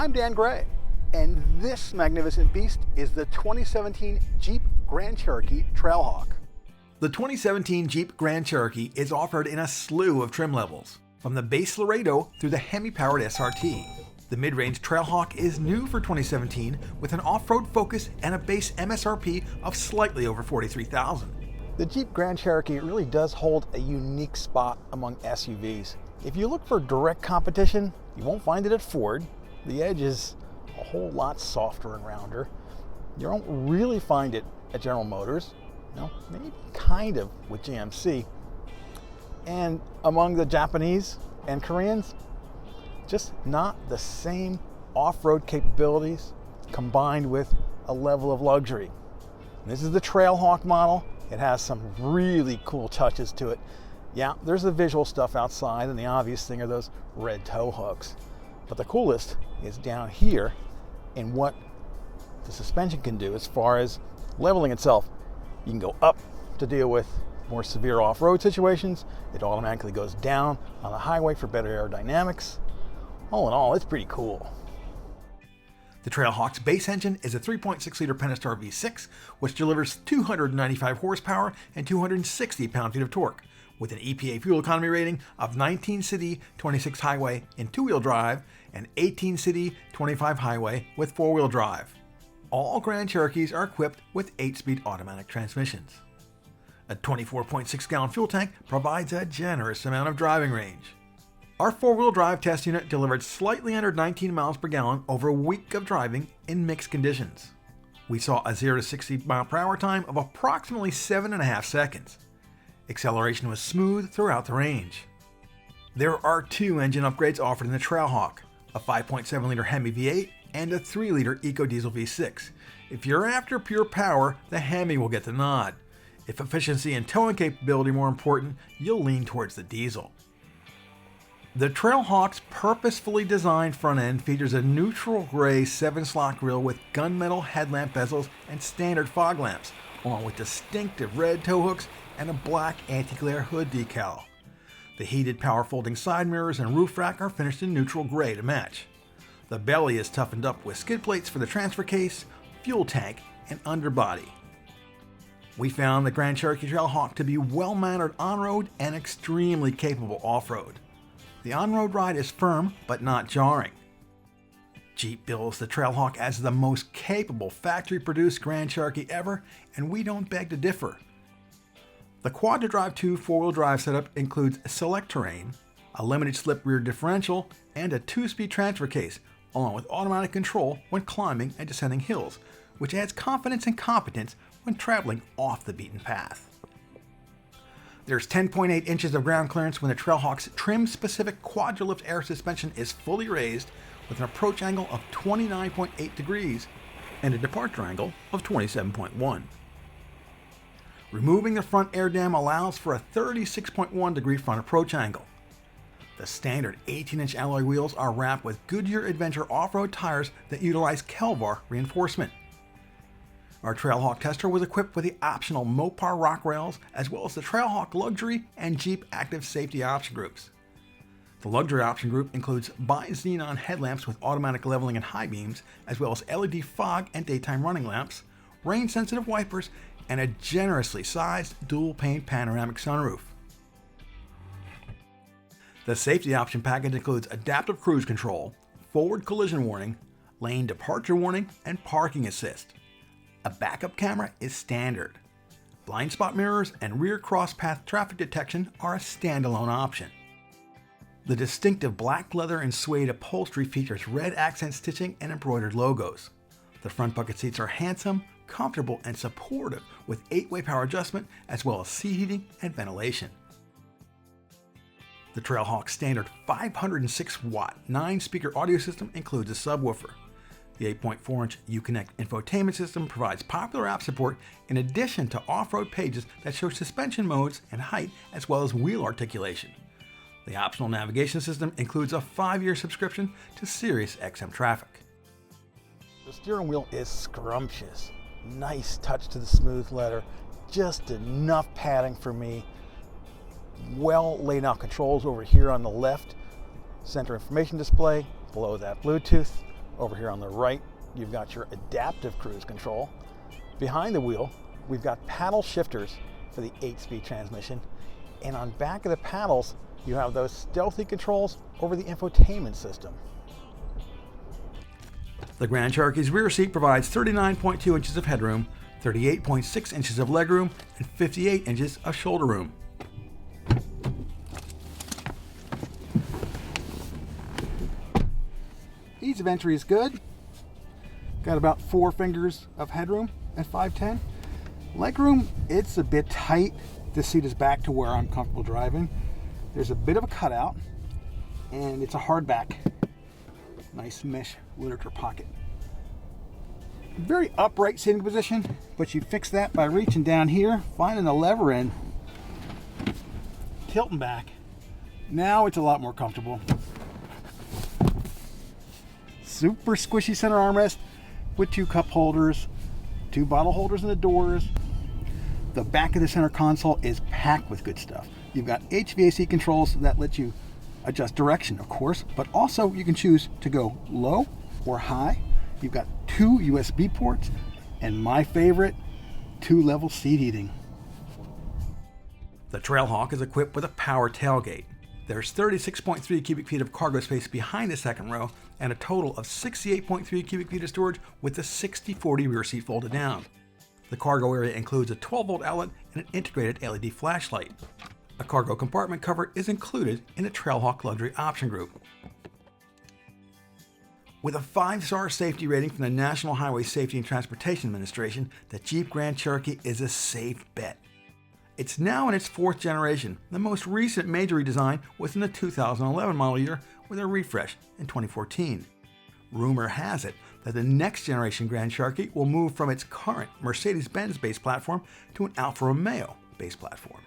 I'm Dan Gray, and this magnificent beast is the 2017 Jeep Grand Cherokee Trailhawk. The 2017 Jeep Grand Cherokee is offered in a slew of trim levels, from the base Laredo through the Hemi-powered SRT. The mid-range Trailhawk is new for 2017 with an off-road focus and a base MSRP of slightly over $43,000. The Jeep Grand Cherokee really does hold a unique spot among SUVs. If you look for direct competition, you won't find it at Ford. The Edge is a whole lot softer and rounder. You don't really find it at General Motors. Maybe kind of with GMC. And among the Japanese and Koreans, just not the same off-road capabilities combined with a level of luxury. This is the Trailhawk model. It has some really cool touches to it. Yeah, there's the visual stuff outside, and the obvious thing are those red tow hooks. But the coolest is down here in what the suspension can do as far as leveling itself. You can go up to deal with more severe off-road situations. It automatically goes down on the highway for better aerodynamics. All in all, it's pretty cool. The Trailhawk's base engine is a 3.6-liter Pentastar V6, which delivers 295 horsepower and 260 pound-feet of torque, with an EPA fuel economy rating of 19 city, 26 highway in two-wheel drive, and 18 city, 25 highway with four-wheel drive. All Grand Cherokees are equipped with 8-speed automatic transmissions. A 24.6-gallon fuel tank provides a generous amount of driving range. Our four-wheel drive test unit delivered slightly under 19 miles per gallon over a week of driving in mixed conditions. We saw a 0 to 60 mile per hour time of approximately 7.5 seconds. Acceleration was smooth throughout the range. There are two engine upgrades offered in the Trailhawk, a 5.7-liter Hemi V8 and a 3-liter EcoDiesel V6. If you're after pure power, the Hemi will get the nod. If efficiency and towing capability are more important, you'll lean towards the diesel. The Trailhawk's purposefully designed front end features a neutral gray 7-slot grille with gunmetal headlamp bezels and standard fog lamps, along with distinctive red tow hooks and a black anti-glare hood decal. The heated power folding side mirrors and roof rack are finished in neutral gray to match. The belly is toughened up with skid plates for the transfer case, fuel tank, and underbody. We found the Grand Cherokee Trailhawk to be well-mannered on-road and extremely capable off-road. The on-road ride is firm but not jarring. Jeep bills the Trailhawk as the most capable factory-produced Grand Cherokee ever, and we don't beg to differ. The Quad-to-Drive 2 4-wheel drive setup includes select terrain, a limited slip rear differential, and a 2-speed transfer case, along with automatic control when climbing and descending hills, which adds confidence and competence when traveling off the beaten path. There's 10.8 inches of ground clearance when the Trailhawk's trim-specific Quadra-Lift air suspension is fully raised with an approach angle of 29.8 degrees and a departure angle of 27.1. Removing the front air dam allows for a 36.1 degree front approach angle. The standard 18-inch alloy wheels are wrapped with Goodyear Adventure off-road tires that utilize Kelvar reinforcement. Our Trailhawk tester was equipped with the optional Mopar rock rails as well as the Trailhawk Luxury and Jeep Active Safety option groups. The Luxury option group includes bi-xenon headlamps with automatic leveling and high beams, as well as LED fog and daytime running lamps, rain-sensitive wipers, and a generously sized dual-pane panoramic sunroof. The safety option package includes adaptive cruise control, forward collision warning, lane departure warning, and parking assist. A backup camera is standard. Blind spot mirrors and rear cross-path traffic detection are a standalone option. The distinctive black leather and suede upholstery features red accent stitching and embroidered logos. The front bucket seats are handsome, comfortable, and supportive with 8-way power adjustment as well as seat heating and ventilation. The Trailhawk's standard 506-watt 9-speaker audio system includes a subwoofer. The 8.4-inch Uconnect infotainment system provides popular app support in addition to off-road pages that show suspension modes and height as well as wheel articulation. The optional navigation system includes a 5-year subscription to SiriusXM Traffic. The steering wheel is scrumptious. Nice touch to the smooth leather, just enough padding for me. Well laid out controls over here on the left. Center information display, below that Bluetooth. Over here on the right, you've got your adaptive cruise control. Behind the wheel, we've got paddle shifters for the 8-speed transmission. And on back of the paddles, you have those stealthy controls over the infotainment system. The Grand Cherokee's rear seat provides 39.2 inches of headroom, 38.6 inches of legroom, and 58 inches of shoulder room. Ease of entry is good. Got about 4 fingers of headroom at 5'10". Legroom, it's a bit tight. This seat is back to where I'm comfortable driving. There's a bit of a cutout, and it's a hardback. Nice mesh literature pocket. Very upright sitting position, but you fix that by reaching down here, finding the lever in, tilting back. Now it's a lot more comfortable. Super squishy center armrest with 2 cup holders, 2 bottle holders in the doors. The back of the center console is packed with good stuff. You've got HVAC controls that let you adjust direction, of course, but also you can choose to go low or high. You've got 2 USB ports, and my favorite, 2-level seat heating. The Trailhawk is equipped with a power tailgate. There's 36.3 cubic feet of cargo space behind the second row, and a total of 68.3 cubic feet of storage with the 60/40 rear seat folded down. The cargo area includes a 12-volt outlet and an integrated LED flashlight. A cargo compartment cover is included in the Trailhawk luxury option group. With a 5-star safety rating from the National Highway Safety and Transportation Administration, the Jeep Grand Cherokee is a safe bet. It's now in its 4th generation. The most recent major redesign was in the 2011 model year with a refresh in 2014. Rumor has it that the next generation Grand Cherokee will move from its current Mercedes-Benz base platform to an Alfa Romeo base platform.